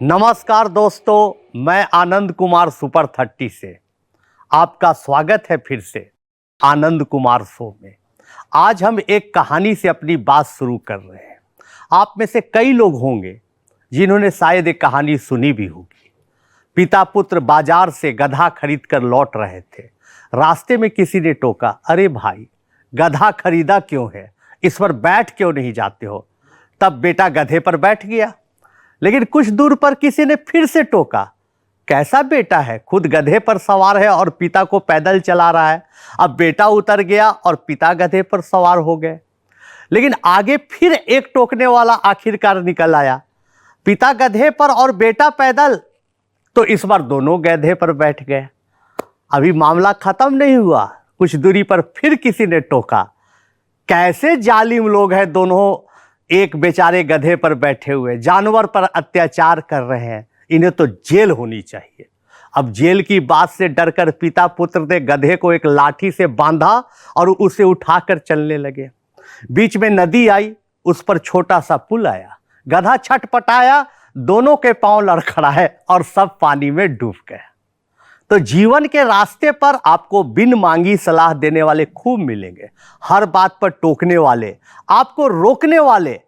नमस्कार दोस्तों, मैं आनंद कुमार सुपर 30 से आपका स्वागत है फिर से आनंद कुमार शो में। आज हम एक कहानी से अपनी बात शुरू कर रहे हैं। आप में से कई लोग होंगे जिन्होंने शायद एक कहानी सुनी भी होगी। पिता पुत्र बाजार से गधा खरीद कर लौट रहे थे। रास्ते में किसी ने टोका, अरे भाई गधा खरीदा क्यों है, इस पर बैठ क्यों नहीं जाते हो। तब बेटा गधे पर बैठ गया। लेकिन कुछ दूर पर किसी ने फिर से टोका, कैसा बेटा है, खुद गधे पर सवार है और पिता को पैदल चला रहा है। अब बेटा उतर गया और पिता गधे पर सवार हो गए। लेकिन आगे फिर एक टोकने वाला आखिरकार निकल आया, पिता गधे पर और बेटा पैदल। तो इस बार दोनों गधे पर बैठ गए। अभी मामला खत्म नहीं हुआ, कुछ दूरी पर फिर किसी ने टोका, कैसे जालिम लोग हैं दोनों, एक बेचारे गधे पर बैठे हुए जानवर पर अत्याचार कर रहे हैं, इन्हें तो जेल होनी चाहिए। अब जेल की बात से डरकर पिता पुत्र ने गधे को एक लाठी से बांधा और उसे उठाकर चलने लगे। बीच में नदी आई, उस पर छोटा सा पुल आया। गधा छटपटाया, दोनों के पांव लड़खड़ाए और सब पानी में डूब गए। तो जीवन के रास्ते पर आपको बिन मांगी सलाह देने वाले खूब मिलेंगे, हर बात पर टोकने वाले, आपको रोकने वाले।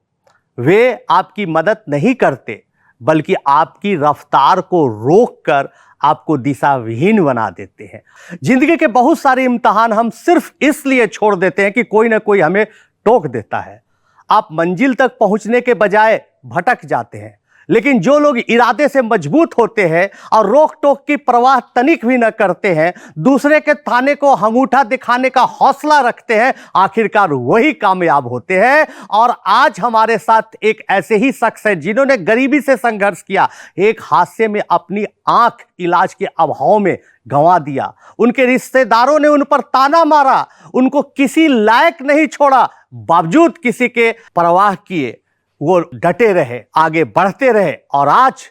वे आपकी मदद नहीं करते बल्कि आपकी रफ्तार को रोककर आपको दिशाविहीन बना देते हैं। जिंदगी के बहुत सारे इम्तिहान हम सिर्फ इसलिए छोड़ देते हैं कि कोई ना कोई हमें टोक देता है। आप मंजिल तक पहुंचने के बजाय भटक जाते हैं। लेकिन जो लोग इरादे से मजबूत होते हैं और रोक टोक की परवाह तनिक भी न करते हैं, दूसरे के थाने को अंगूठा दिखाने का हौसला रखते हैं, आखिरकार वही कामयाब होते हैं। और आज हमारे साथ एक ऐसे ही शख्स है जिन्होंने गरीबी से संघर्ष किया, एक हादसे में अपनी आंख इलाज के अभाव में गंवा दिया। उनके रिश्तेदारों ने उन पर ताना मारा, उनको किसी लायक नहीं छोड़ा, बावजूद किसी के परवाह किए वो डटे रहे, आगे बढ़ते रहे और आज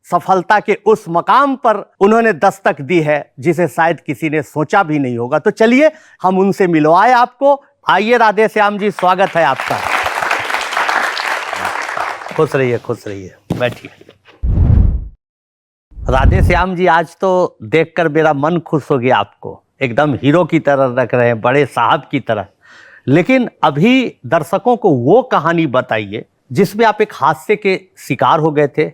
सफलता के उस मकाम पर उन्होंने दस्तक दी है जिसे शायद किसी ने सोचा भी नहीं होगा। तो चलिए हम उनसे मिलवाए आपको। आइए राधे श्याम जी, स्वागत है आपका। खुश रहिए, खुश रहिए, बैठिए। राधे श्याम जी, आज तो देखकर मेरा मन खुश हो गया। आपको एकदम हीरो की तरह रख रहे हैं, बड़े साहब की तरह। लेकिन अभी दर्शकों को वो कहानी बताइए जिसमें आप एक हादसे के शिकार हो गए थे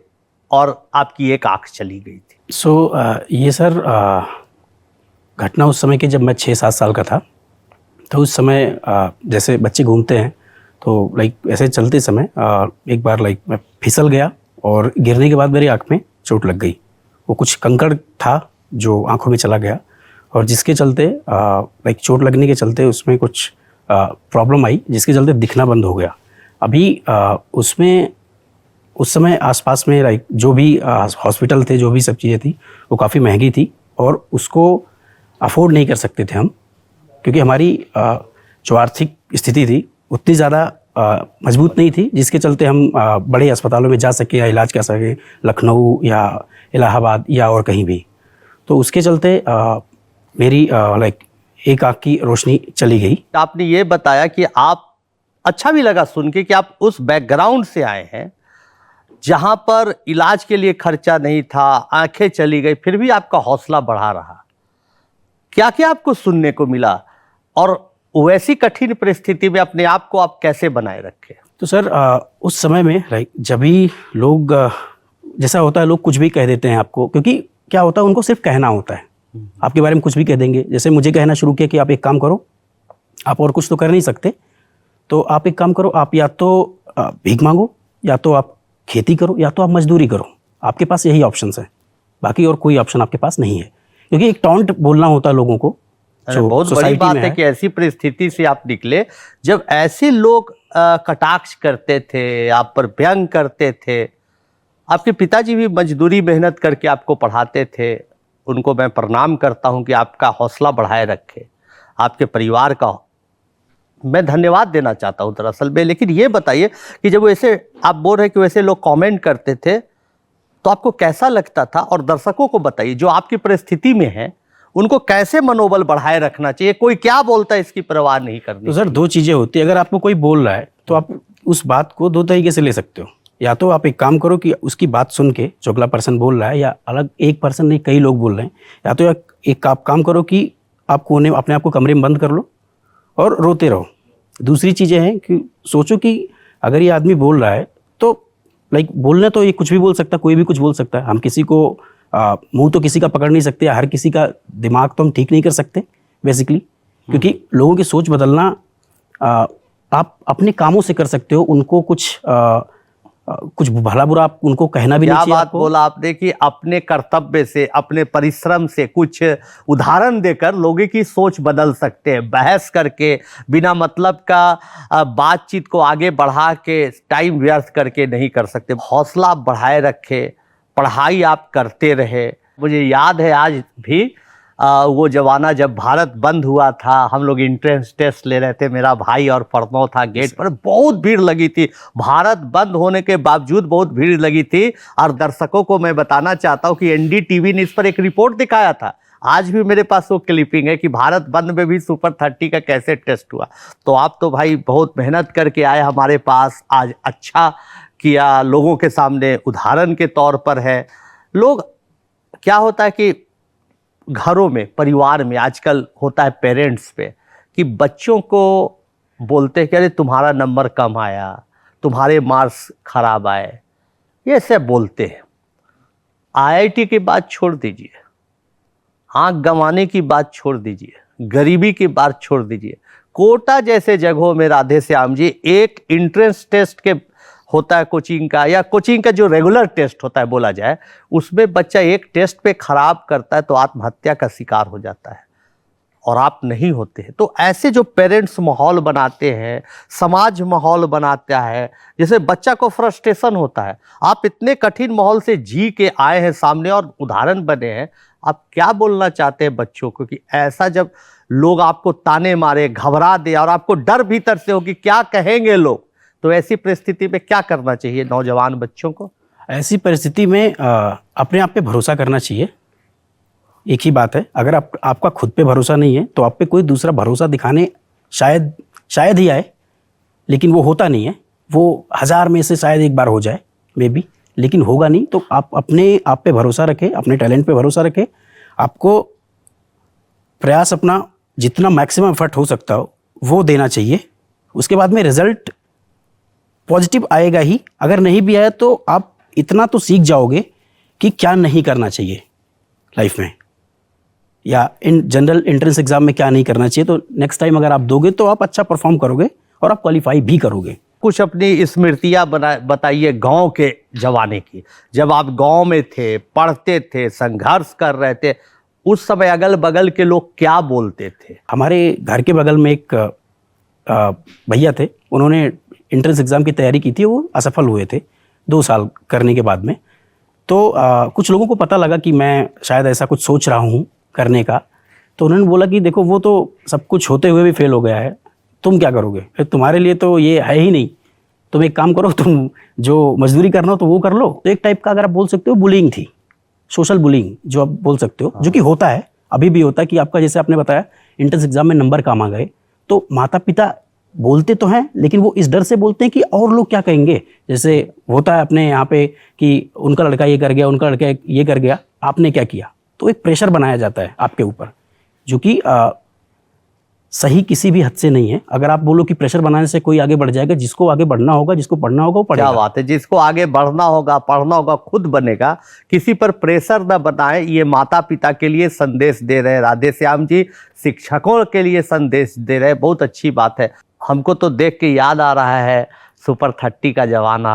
और आपकी एक आंख चली गई थी। ये सर घटना उस समय की जब मैं 6-7 साल का था। तो उस समय जैसे बच्चे घूमते हैं तो ऐसे चलते समय एक बार मैं फिसल गया और गिरने के बाद मेरी आंख में चोट लग गई। वो कुछ कंकड़ था जो आंखों में चला गया और जिसके चलते चोट लगने के चलते उसमें कुछ प्रॉब्लम आई, जिसके चलते दिखना बंद हो गया। अभी उसमें उस समय आसपास में जो भी हॉस्पिटल थे, जो भी सब चीज़ें थी, वो काफ़ी महंगी थी और उसको अफोर्ड नहीं कर सकते थे हम, क्योंकि हमारी जो आर्थिक स्थिति थी उतनी ज़्यादा मजबूत नहीं थी, जिसके चलते हम बड़े अस्पतालों में जा सके या इलाज कर सके, लखनऊ या इलाहाबाद या और कहीं भी। तो उसके चलते मेरी एक आँख की रोशनी चली गई। आपने ये बताया कि आप, अच्छा भी लगा सुन के कि आप उस बैकग्राउंड से आए हैं जहां पर इलाज के लिए खर्चा नहीं था, आंखें चली गई, फिर भी आपका हौसला बढ़ा रहा। क्या क्या आपको सुनने को मिला और वैसी कठिन परिस्थिति में अपने आप को आप कैसे बनाए रखे? तो सर उस समय में जब भी लोग, जैसा होता है लोग कुछ भी कह देते हैं आपको, क्योंकि क्या होता है उनको सिर्फ कहना होता है, आपके बारे में कुछ भी कह देंगे। जैसे मुझे कहना शुरू किया कि आप एक काम करो, आप और कुछ तो कर नहीं सकते, तो आप एक काम करो, आप या तो भीख मांगो, या तो आप खेती करो, या तो आप मजदूरी करो। आपके पास यही ऑप्शंस हैं, बाकी और कोई ऑप्शन आपके पास नहीं है। क्योंकि एक टॉन्ट बोलना होता है लोगों को। बहुत बड़ी बात है कि ऐसी परिस्थिति से आप निकले जब ऐसे लोग कटाक्ष करते थे, आप पर व्यंग करते थे। आपके पिताजी भी मजदूरी मेहनत करके आपको पढ़ाते थे, उनको मैं प्रणाम करता हूं कि आपका हौसला बढ़ाए रखे। आपके परिवार का मैं धन्यवाद देना चाहता हूं दरअसल में। लेकिन ये बताइए कि जब वैसे आप बोल रहे कि वैसे लोग कमेंट करते थे तो आपको कैसा लगता था, और दर्शकों को बताइए जो आपकी परिस्थिति में है उनको कैसे मनोबल बढ़ाए रखना चाहिए? कोई क्या बोलता है इसकी परवाह नहीं करनी। तो सर दो चीज़ें होती है, अगर आपको कोई बोल रहा है तो आप उस बात को दो तरीके से ले सकते हो। या तो आप एक काम करो कि उसकी बात सुन के जो अगला पर्सन बोल रहा है, या अलग एक पर्सन नहीं कई लोग बोल रहे हैं, या तो एक आप काम करो कि आप कोने अपने आप को कमरे में बंद कर लो और रोते रहो। दूसरी चीज़ें हैं कि सोचो कि अगर ये आदमी बोल रहा है तो लाइक बोलने तो ये कुछ भी बोल सकता है, कोई भी कुछ बोल सकता है। हम किसी को मुंह तो किसी का पकड़ नहीं सकते, हर किसी का दिमाग तो हम ठीक नहीं कर सकते बेसिकली, क्योंकि लोगों की सोच बदलना आप अपने कामों से कर सकते हो। उनको कुछ भला बुरा आप उनको कहना भी नहीं चाहिए। क्या बात बोला आपने कि अपने कर्तव्य से, अपने परिश्रम से कुछ उदाहरण देकर लोगों की सोच बदल सकते हैं। बहस करके, बिना मतलब का बातचीत को आगे बढ़ा के, टाइम व्यर्थ करके नहीं कर सकते। हौसला आप बढ़ाए रखे, पढ़ाई आप करते रहे। मुझे याद है आज भी वो जमाना जब भारत बंद हुआ था, हम लोग एंट्रेंस टेस्ट ले रहे थे, मेरा भाई और फरनो था गेट पर, बहुत भीड़ लगी थी। भारत बंद होने के बावजूद बहुत भीड़ लगी थी। और दर्शकों को मैं बताना चाहता हूँ कि एनडीटीवी ने इस पर एक रिपोर्ट दिखाया था। आज भी मेरे पास वो क्लिपिंग है कि भारत बंद में भी सुपर 30 का कैसे टेस्ट हुआ। तो आप तो भाई बहुत मेहनत करके आए हमारे पास, आज अच्छा किया, लोगों के सामने उदाहरण के तौर पर है। लोग क्या होता है कि घरों में, परिवार में आजकल होता है पेरेंट्स पे कि बच्चों को बोलते हैं कि अरे तुम्हारा नंबर कम आया, तुम्हारे मार्क्स खराब आए, ये सब बोलते हैं। आईआईटी की बात छोड़ दीजिए, आंख गंवाने की बात छोड़ दीजिए, गरीबी की बात छोड़ दीजिए। कोटा जैसे जगहों में राधे श्याम जी एक एंट्रेंस टेस्ट के होता है कोचिंग का, या कोचिंग का जो रेगुलर टेस्ट होता है बोला जाए, उसमें बच्चा एक टेस्ट पे खराब करता है तो आत्महत्या का शिकार हो जाता है, और आप नहीं होते हैं। तो ऐसे जो पेरेंट्स माहौल बनाते हैं, समाज माहौल बनाता है, जैसे बच्चा को फ्रस्ट्रेशन होता है। आप इतने कठिन माहौल से जी के आए हैं सामने और उदाहरण बने हैं, आप क्या बोलना चाहते हैं बच्चों को कि ऐसा जब लोग आपको ताने मारे, घबरा दे और आपको डर भीतर से हो कि क्या कहेंगे लोग, तो ऐसी परिस्थिति में क्या करना चाहिए नौजवान बच्चों को? ऐसी परिस्थिति में अपने आप पे भरोसा करना चाहिए। एक ही बात है, अगर आपका खुद पे भरोसा नहीं है तो आप पे कोई दूसरा भरोसा दिखाने शायद ही आए, लेकिन वो होता नहीं है। वो 1000 में से शायद एक बार हो जाए मे बी, लेकिन होगा नहीं। तो आप अपने आप पे भरोसा रखें, अपने टैलेंट पे भरोसा रखें। आपको प्रयास अपना जितना मैक्सिमम एफर्ट हो सकता हो वो देना चाहिए। उसके बाद में रिजल्ट पॉजिटिव आएगा ही। अगर नहीं भी आया तो आप इतना तो सीख जाओगे कि क्या नहीं करना चाहिए लाइफ में, या इन जनरल एंट्रेंस एग्जाम में क्या नहीं करना चाहिए। तो नेक्स्ट टाइम अगर आप दोगे तो आप अच्छा परफॉर्म करोगे और आप क्वालिफाई भी करोगे। कुछ अपनी स्मृतियाँ बताइए गांव के जमाने की, जब आप गांव में थे, पढ़ते थे, संघर्ष कर रहे थे, उस समय अगल बगल के लोग क्या बोलते थे? हमारे घर के बगल में एक भैया थे, उन्होंने एंट्रेंस एग्ज़ाम की तैयारी की थी, वो असफल हुए थे 2 साल करने के बाद में। तो कुछ लोगों को पता लगा कि मैं शायद ऐसा कुछ सोच रहा हूँ करने का। तो उन्होंने बोला कि देखो वो तो सब कुछ होते हुए भी फेल हो गया है, तुम क्या करोगे? तुम्हारे लिए तो ये है ही नहीं। तुम एक काम करो, तुम जो मजदूरी करना हो तो वो कर लो। तो एक टाइप का अगर आप बोल सकते हो बुलिंग थी, सोशल बुलिंग जो आप बोल सकते हो, जो कि होता है, अभी भी होता है कि आपका जैसे आपने बताया एंट्रेंस एग्जाम में नंबर कम आ गए, तो माता पिता बोलते तो हैं लेकिन वो इस डर से बोलते हैं कि और लोग क्या कहेंगे। जैसे होता है अपने यहाँ पे कि उनका लड़का ये कर गया, उनका लड़का ये कर गया, आपने क्या किया। तो एक प्रेशर बनाया जाता है आपके ऊपर, जो कि सही किसी भी हद से नहीं है। अगर आप बोलो कि प्रेशर बनाने से कोई आगे बढ़ जाएगा, जिसको आगे बढ़ना होगा, जिसको पढ़ना होगा वो पढ़ेगा। क्या बात है, जिसको आगे बढ़ना होगा, पढ़ना होगा, खुद बनेगा। किसी पर प्रेशर न बनाए, ये माता पिता के लिए संदेश दे रहे हैं राधे श्याम जी, शिक्षकों के लिए संदेश दे रहे हैं। बहुत अच्छी बात है। हमको तो देख के याद आ रहा है सुपर 30 का जमाना,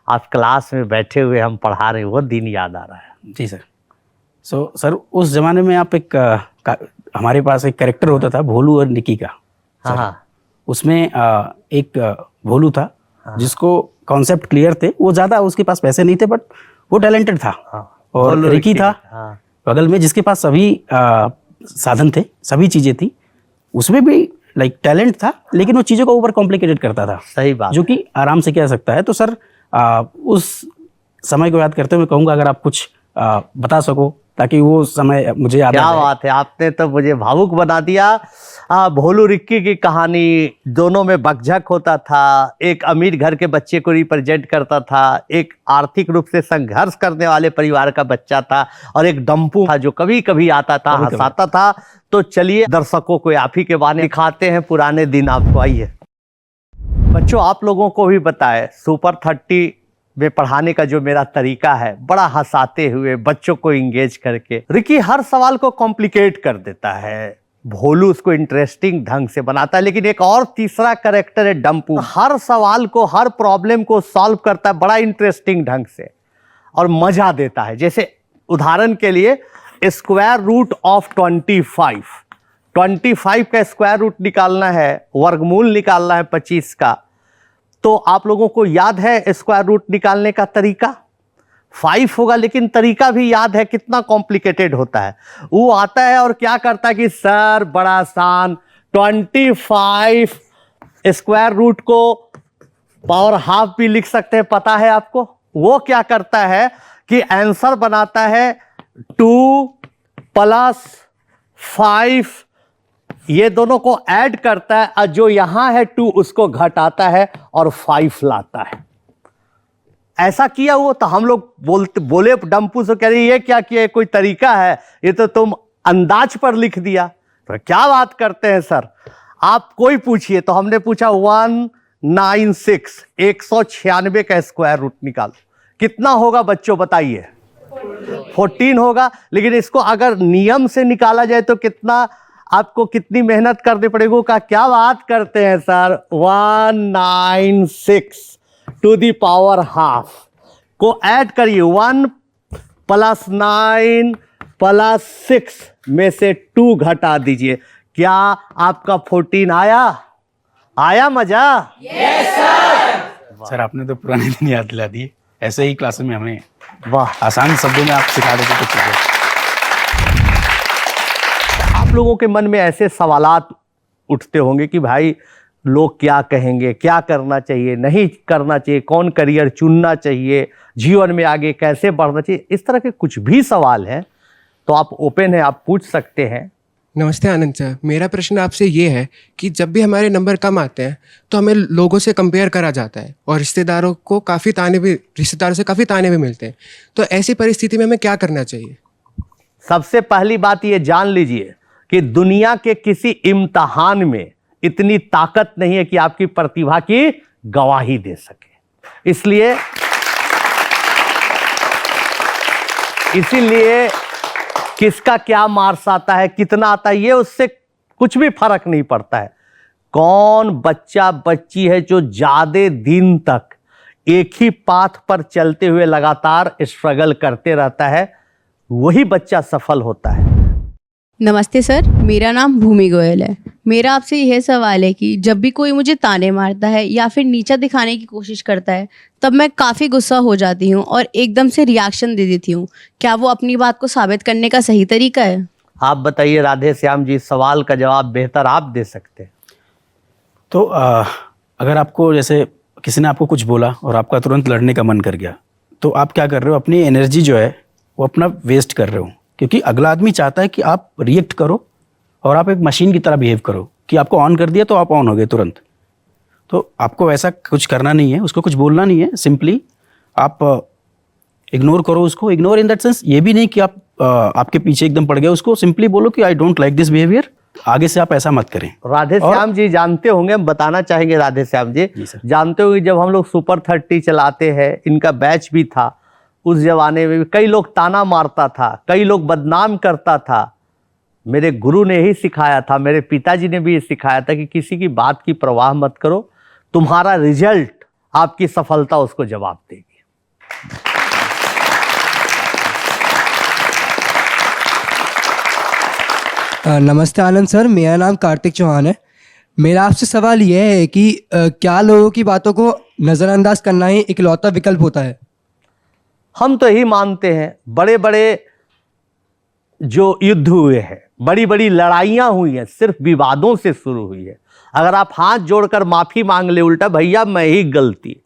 आप क्लास में बैठे हुए हम पढ़ा रहे, वो दिन याद आ रहा है। जी सर। सर उस जमाने में आप हमारे पास एक कैरेक्टर होता था भोलू और निकी का। हाँ, उसमें एक भोलू था जिसको कॉन्सेप्ट क्लियर थे, वो ज़्यादा उसके पास पैसे नहीं थे बट वो टैलेंटेड था। और निकी था बगल में जिसके पास सभी साधन थे, सभी चीज़ें थी, उसमें भी लाइक टैलेंट था, लेकिन वो चीज़ों को ओवर कॉम्प्लिकेटेड करता था। सही बात, जो कि आराम से कह सकता है। तो सर उस समय को याद करते हुए मैं कहूँगा अगर आप कुछ बता सको ताकि वो समय मुझे याद आ क्या जाए। बात है, आपने तो मुझे भावुक बना दिया। भोलू रिक्की की कहानी, दोनों में बकझक होता था। एक अमीर घर के बच्चे को रिप्रेजेंट करता था, एक आर्थिक रूप से संघर्ष करने वाले परिवार का बच्चा था, और एक डंपू था जो कभी कभी आता था, कभी-कभी। हंसाता था। तो चलिए दर्शकों को आप ही के बारे में दिखाते हैं पुराने दिन आपको। आइए बच्चों, आप लोगों को भी बताए सुपर 30 में पढ़ाने का जो मेरा तरीका है, बड़ा हंसाते हुए बच्चों को इंगेज करके। रिकी हर सवाल को कॉम्प्लिकेट कर देता है, भोलू उसको इंटरेस्टिंग ढंग से बनाता है। लेकिन एक और तीसरा कैरेक्टर है डंपू, हर सवाल को, हर प्रॉब्लम को सॉल्व करता है बड़ा इंटरेस्टिंग ढंग से और मजा देता है। जैसे उदाहरण के लिए स्क्वायर रूट ऑफ 25 का स्क्वायर रूट निकालना है, वर्गमूल निकालना है 25 का। तो आप लोगों को याद है स्क्वायर रूट निकालने का तरीका? 5 होगा, लेकिन तरीका भी याद है कितना कॉम्प्लिकेटेड होता है। वो आता है और क्या करता है कि सर बड़ा आसान, 25 स्क्वायर रूट को पावर हाफ भी लिख सकते हैं, पता है आपको? वो क्या करता है कि आंसर बनाता है 2 + 5, ये दोनों को ऐड करता है और जो यहां है 2 उसको घटाता है और 5 लाता है। ऐसा किया वो तो हम लोग बोले डंपू से, कह रही ये क्या किया, कोई तरीका है? ये तो तुम अंदाज पर लिख दिया। तो क्या बात करते हैं सर, आप कोई पूछिए। तो हमने पूछा 196 196 का स्क्वायर रूट निकालो, कितना होगा बच्चों बताइए? 14 होगा। लेकिन इसको अगर नियम से निकाला जाए तो कितना, आपको कितनी मेहनत करनी पड़ेगी? का क्या बात करते हैं sir, 196 to the power half को ऐड करिए, 1 + 9 + 6 में से 2 घटा दीजिए। क्या आपका 14 आया मजा? सर आपने तो पुराने दिन याद दिला दिए। ऐसे ही क्लास में हमें वाह, आसान शब्दों में आप सिखा देते तो चीजें। आप लोगों के मन में ऐसे सवालात उठते होंगे कि भाई लोग क्या कहेंगे, क्या करना चाहिए, नहीं करना चाहिए, कौन करियर चुनना चाहिए, जीवन में आगे कैसे बढ़ना चाहिए, इस तरह के कुछ भी सवाल हैं तो आप ओपन है, आप पूछ सकते हैं। नमस्ते आनंद सर, मेरा प्रश्न आपसे ये है कि जब भी हमारे नंबर कम आते हैं तो हमें लोगों से कंपेयर करा जाता है और रिश्तेदारों से काफ़ी ताने भी मिलते हैं। तो ऐसी परिस्थिति में हमें क्या करना चाहिए? सबसे पहली बात ये जान लीजिए कि दुनिया के किसी इम्तिहान में इतनी ताकत नहीं है कि आपकी प्रतिभा की गवाही दे सके। इसीलिए किसका क्या मार्क्स आता है, कितना आता है, ये उससे कुछ भी फर्क नहीं पड़ता है। कौन बच्चा बच्ची है जो ज्यादा दिन तक एक ही पाथ पर चलते हुए लगातार स्ट्रगल करते रहता है, वही बच्चा सफल होता है। नमस्ते सर, मेरा नाम भूमि गोयल है। मेरा आपसे यह सवाल है कि जब भी कोई मुझे ताने मारता है या फिर नीचा दिखाने की कोशिश करता है तब मैं काफ़ी गुस्सा हो जाती हूँ और एकदम से रिएक्शन दे देती हूँ। क्या वो अपनी बात को साबित करने का सही तरीका है? आप बताइए राधे श्याम जी, सवाल का जवाब बेहतर आप दे सकते हैं। तो अगर आपको जैसे किसी ने आपको कुछ बोला और आपका तुरंत लड़ने का मन कर गया, तो आप क्या कर रहे हो, अपनी एनर्जी जो है वो अपना वेस्ट कर रहे हो। क्योंकि अगला आदमी चाहता है कि आप रिएक्ट करो और आप एक मशीन की तरह बिहेव करो कि आपको ऑन कर दिया तो आप ऑन हो गए तुरंत। तो आपको ऐसा कुछ करना नहीं है, उसको कुछ बोलना नहीं है, सिंपली आप इग्नोर करो उसको। इग्नोर इन दैट सेंस ये भी नहीं कि आप आपके पीछे एकदम पड़ गए, उसको सिंपली बोलो कि I don't like this behaviour, आगे से आप ऐसा मत करें। राधे श्याम जी जानते होंगे, हम बताना चाहेंगे राधे श्याम जी, जानते होंगे जब हम लोग सुपर 30 चलाते हैं, इनका बैच भी था, उस जमाने में भी कई लोग ताना मारता था, कई लोग बदनाम करता था। मेरे गुरु ने ही सिखाया था, मेरे पिताजी ने भी सिखाया था कि किसी की बात की परवाह मत करो, तुम्हारा रिजल्ट, आपकी सफलता उसको जवाब देगी। नमस्ते आनंद सर, मेरा नाम कार्तिक चौहान है। मेरा आपसे सवाल यह है कि क्या लोगों की बातों को नज़रअंदाज करना ही इकलौता विकल्प होता है? हम तो यही मानते हैं, बड़े बड़े जो युद्ध हुए हैं, बड़ी बड़ी लड़ाइयाँ हुई हैं, सिर्फ विवादों से शुरू हुई है। अगर आप हाथ जोड़कर माफ़ी मांग ले उल्टा, भैया मैं ही गलती,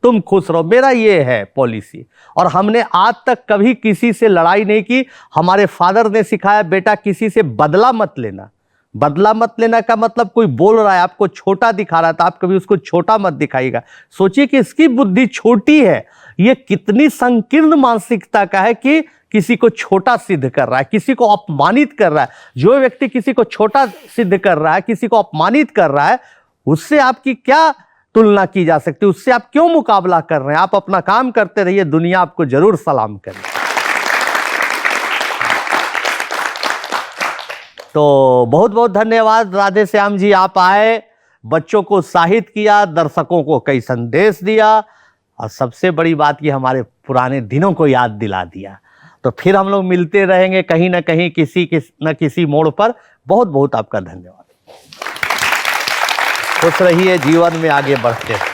तुम खुश रहो, मेरा ये है पॉलिसी। और हमने आज तक कभी किसी से लड़ाई नहीं की। हमारे फादर ने सिखाया, बेटा किसी से बदला मत लेना। बदला मत लेना का मतलब कोई बोल रहा है, आपको छोटा दिखा रहा है, तो आप कभी उसको छोटा मत दिखाइएगा। सोचिए कि इसकी बुद्धि छोटी है, ये कितनी संकीर्ण मानसिकता का है कि किसी को छोटा सिद्ध कर रहा है, किसी को अपमानित कर रहा है। जो व्यक्ति किसी को छोटा सिद्ध कर रहा है, किसी को अपमानित कर रहा है, उससे आपकी क्या तुलना की जा सकती है? उससे आप क्यों मुकाबला कर रहे हैं? आप अपना काम करते रहिए, दुनिया आपको जरूर सलाम करे। तो बहुत बहुत धन्यवाद राधे श्याम जी, आप आए, बच्चों को उत्साहित किया, दर्शकों को कई संदेश दिया, और सबसे बड़ी बात कि हमारे पुराने दिनों को याद दिला दिया। तो फिर हम लोग मिलते रहेंगे कहीं ना कहीं, किसी न किसी मोड़ पर। बहुत बहुत आपका धन्यवाद। खुश रहिए, जीवन में आगे बढ़ते रहिए।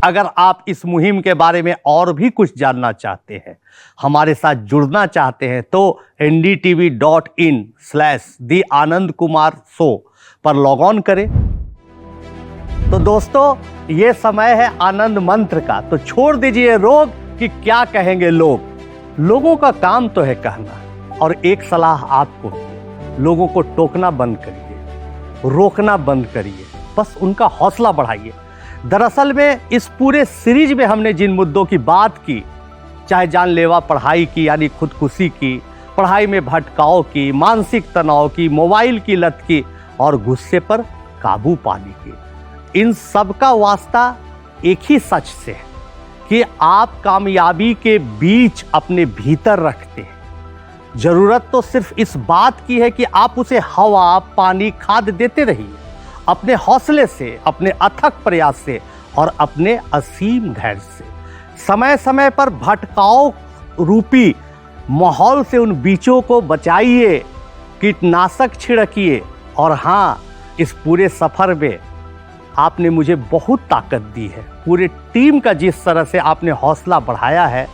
अगर आप इस मुहिम के बारे में और भी कुछ जानना चाहते हैं, हमारे साथ जुड़ना चाहते हैं, तो ndtv.in/The आनंद कुमार शो पर लॉग ऑन करें। तो दोस्तों, ये समय है आनंद मंत्र का, तो छोड़ दीजिए रोग कि क्या कहेंगे लोग। लोगों का काम तो है कहना, और एक सलाह आपको, लोगों को टोकना बंद करिए, रोकना बंद करिए, बस उनका हौसला बढ़ाइए। दरअसल में इस पूरे सीरीज में हमने जिन मुद्दों की बात की, चाहे जानलेवा पढ़ाई की यानी खुदकुशी की, पढ़ाई में भटकाव की, मानसिक तनाव की, मोबाइल की लत की, और गुस्से पर काबू पाने की, इन सब का वास्ता एक ही सच से है कि आप कामयाबी के बीज अपने भीतर रखते हैं। जरूरत तो सिर्फ इस बात की है कि आप उसे हवा, पानी, खाद देते रहिए, अपने हौसले से, अपने अथक प्रयास से, और अपने असीम धैर्य से। समय समय पर भटकाव रूपी माहौल से उन बीजों को बचाइए, कीटनाशक छिड़किए। और हाँ, इस पूरे सफर में आपने मुझे बहुत ताकत दी है। पूरे टीम का जिस तरह से आपने हौसला बढ़ाया है,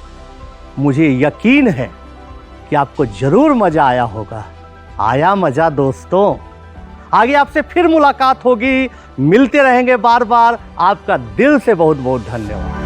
मुझे यकीन है कि आपको जरूर मजा आया होगा। आया मजा दोस्तों? आगे आपसे फिर मुलाकात होगी, मिलते रहेंगे बार बार। आपका दिल से बहुत बहुत धन्यवाद।